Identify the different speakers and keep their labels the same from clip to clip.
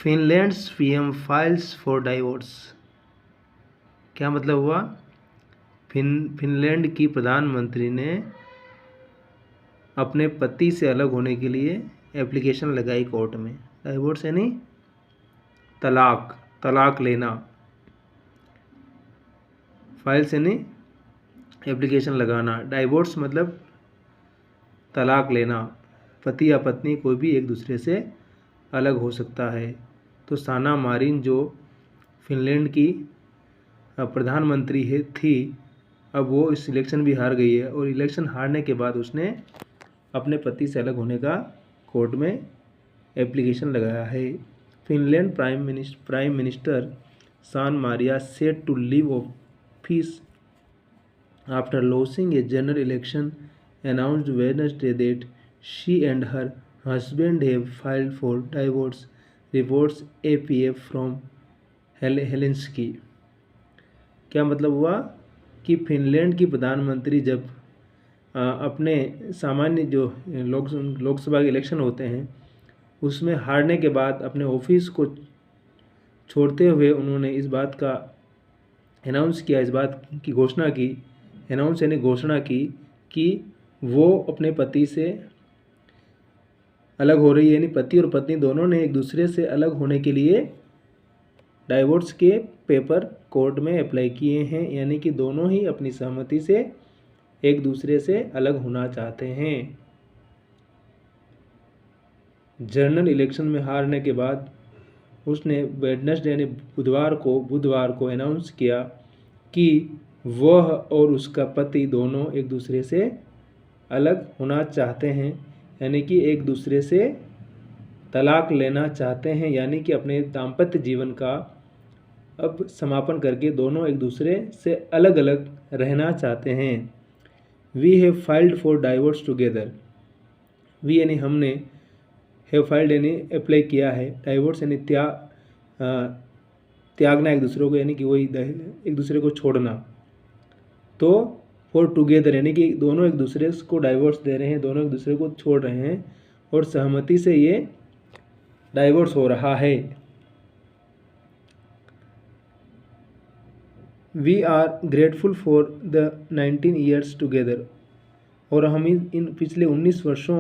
Speaker 1: फिनलैंड्स PM files for divorce. क्या मतलब हुआ? फिनलैंड की प्रधानमंत्री ने अपने पति से अलग होने के लिए एप्लीकेशन लगाई कोर्ट में। डाइवोर्स यानी तलाक लेना। फाइल्स यानी एप्लीकेशन लगाना। डाइवोर्स मतलब तलाक लेना। पति या पत्नी कोई भी एक दूसरे से अलग हो सकता है। तो साना मारिन जो फिनलैंड की प्रधानमंत्री थी, अब वो इस इलेक्शन भी हार गई है और इलेक्शन हारने के बाद उसने अपने पति से अलग होने का कोर्ट में एप्लीकेशन लगाया है। Finland prime minister Sanna Marin said to leave office after losing a general election, announced Wednesday that she and her husband have filed for divorce, reports APF from Helsinki। क्या मतलब हुआ कि Finland की प्रधानमंत्री जब अपने सामान्य जो लोकसभा के इलेक्शन होते हैं उसमें हारने के बाद अपने ऑफिस को छोड़ते हुए उन्होंने इस बात का अनाउंस किया, इस बात की घोषणा की, अनाउंस यानी घोषणा की कि वो अपने पति से अलग हो रही है। यानी पति और पत्नी दोनों ने एक दूसरे से अलग होने के लिए डाइवोर्स के पेपर कोर्ट में अप्लाई किए हैं। यानी कि दोनों ही अपनी सहमति से एक दूसरे से अलग होना चाहते हैं। जनरल इलेक्शन में हारने के बाद उसने वेडनेसडे यानी बुधवार को अनाउंस किया कि वह और उसका पति दोनों एक दूसरे से अलग होना चाहते हैं। यानी कि एक दूसरे से तलाक लेना चाहते हैं। यानी कि अपने दाम्पत्य जीवन का अब समापन करके दोनों एक दूसरे से अलग अलग रहना चाहते हैं। We have filed for divorce together. We यानी हमने, हैव फाइल्ड यानी अप्लाई किया है, डाइवोर्स यानी त्यागना एक दूसरे को, यानी कि वही एक दूसरे को छोड़ना। तो फॉर टुगेदर यानी कि दोनों एक दूसरे को डाइवोर्स दे रहे हैं, दोनों एक दूसरे को छोड़ रहे हैं और सहमति से ये डाइवोर्स हो रहा है। We are grateful for the 19 years together. और हम इन पिछले 19 वर्षों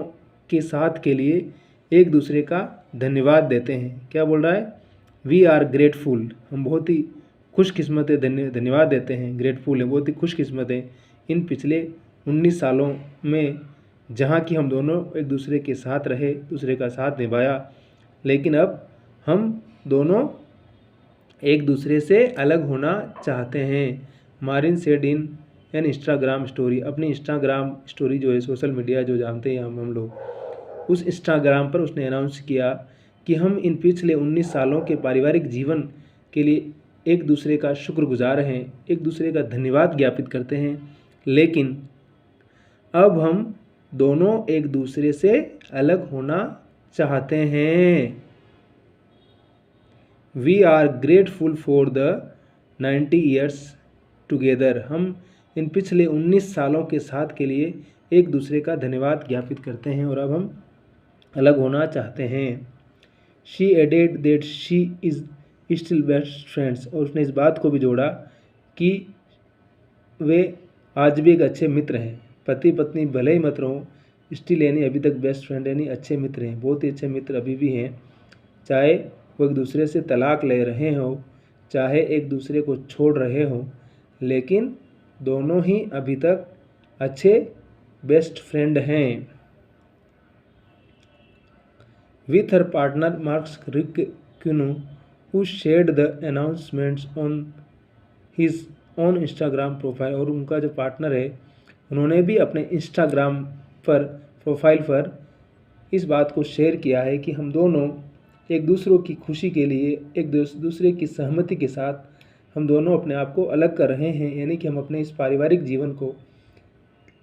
Speaker 1: के साथ के लिए एक दूसरे का धन्यवाद देते हैं। क्या बोल रहा है? वी आर ग्रेटफुल, हम बहुत ही खुशकिस्मत है, धन्यवाद देते हैं। ग्रेटफुल है, बहुत ही खुशकिस्मत है इन पिछले 19 सालों में जहाँ कि हम दोनों एक दूसरे के साथ रहे, दूसरे का साथ निभाया, लेकिन अब हम दोनों एक दूसरे से अलग होना चाहते हैं। Marin said in an Instagram story. अपनी इंस्टाग्राम स्टोरी जो है, सोशल मीडिया जो जानते हैं हम लोग, उस इंस्टाग्राम पर उसने अनाउंस किया कि हम इन पिछले 19 सालों के पारिवारिक जीवन के लिए एक दूसरे का शुक्रगुजार हैं, एक दूसरे का धन्यवाद ज्ञापित करते हैं, लेकिन अब हम दोनों एक दूसरे से अलग होना चाहते हैं। We are grateful for the 90 years together. हम इन पिछले 19 सालों के साथ के लिए एक दूसरे का धन्यवाद ज्ञापित करते हैं और अब हम अलग होना चाहते हैं। She added that she is still best friends. और उसने इस बात को भी जोड़ा कि वे आज भी एक अच्छे मित्र हैं। पति पत्नी भले ही मत रहो, स्टिल यानी अभी तक बेस्ट फ्रेंड यानी अच्छे मित्र हैं, बहुत ही अच्छे मित्र अभी भी हैं। चाहे वो एक दूसरे से तलाक ले रहे हो, चाहे एक दूसरे को छोड़ रहे हो, लेकिन दोनों ही अभी तक अच्छे बेस्ट फ्रेंड हैं। With her partner Mark Ricciano, who shared the announcements on his own Instagram profile। और उनका जो पार्टनर है उन्होंने भी अपने इंस्टाग्राम पर प्रोफाइल पर इस बात को शेयर किया है कि हम दोनों एक दूसरों की खुशी के लिए एक दूसरे की सहमति के साथ हम दोनों अपने आप को अलग कर रहे हैं। यानी कि हम अपने इस पारिवारिक जीवन को,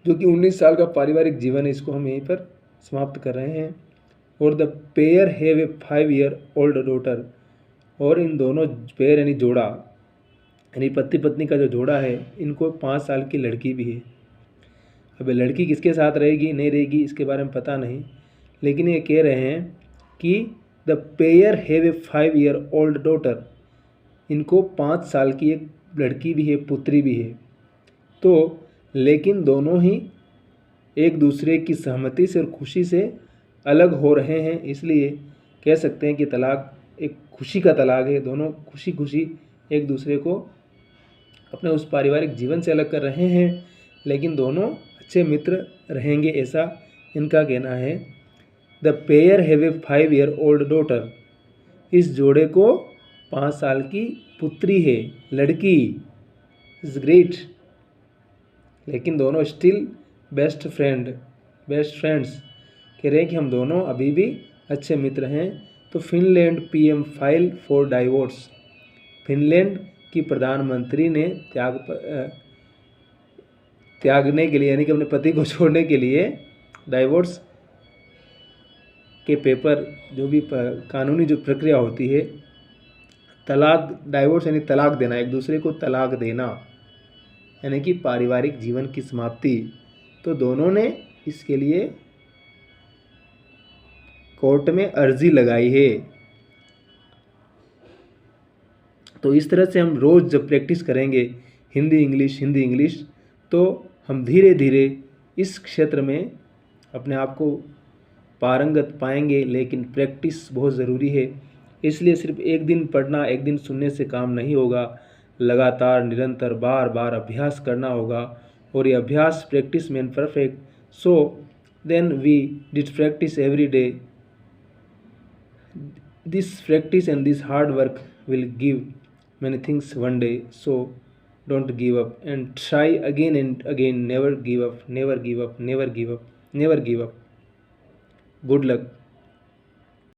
Speaker 1: जो कि 19 साल का पारिवारिक जीवन है, इसको हम यहीं पर समाप्त कर रहे हैं। और the pair have a 5-year-old daughter. और इन दोनों पेयर यानी जोड़ा, यानी पति पत्नी का जो जोड़ा है, इनको 5 साल की लड़की भी है। अब लड़की किसके साथ रहेगी नहीं रहेगी इसके बारे में पता नहीं, लेकिन ये कह रहे हैं कि the pair have a 5-year-old daughter. इनको 5 साल की एक लड़की भी है, पुत्री भी है। तो लेकिन दोनों ही एक दूसरे की सहमति से और खुशी से अलग हो रहे हैं, इसलिए कह सकते हैं कि तलाक एक खुशी का तलाक है। दोनों खुशी खुशी एक दूसरे को अपने उस पारिवारिक जीवन से अलग कर रहे हैं, लेकिन दोनों अच्छे मित्र रहेंगे, ऐसा इनका कहना है। The pair have a 5-year-old daughter. इस जोड़े को 5 साल की पुत्री है, लड़की। Is great. लेकिन दोनों स्टिल बेस्ट फ्रेंड्स कह रहे हैं कि हम दोनों अभी भी अच्छे मित्र हैं। तो Finland PM file for divorce. Finland की प्रधानमंत्री ने त्यागने के लिए, यानी कि अपने पति को छोड़ने के लिए डाइवोर्स के पेपर, जो भी कानूनी जो प्रक्रिया होती है, तलाक, डाइवोर्स यानी तलाक देना, एक दूसरे को तलाक देना, यानी कि पारिवारिक जीवन की समाप्ति। तो दोनों ने इसके लिए कोर्ट में अर्जी लगाई है। तो इस तरह से हम रोज़ जब प्रैक्टिस करेंगे हिंदी इंग्लिश, तो हम धीरे धीरे इस क्षेत्र में अपने आप को पारंगत पाएंगे। लेकिन प्रैक्टिस बहुत ज़रूरी है, इसलिए सिर्फ एक दिन पढ़ना, एक दिन सुनने से काम नहीं होगा। लगातार निरंतर बार बार अभ्यास करना होगा, और ये अभ्यास प्रैक्टिस मेन perfect. So then we did practice every day. This practice and this hard work will give many things one day. So don't give up and try again and again. Never give up, never give up, never give up, never give up. Good luck.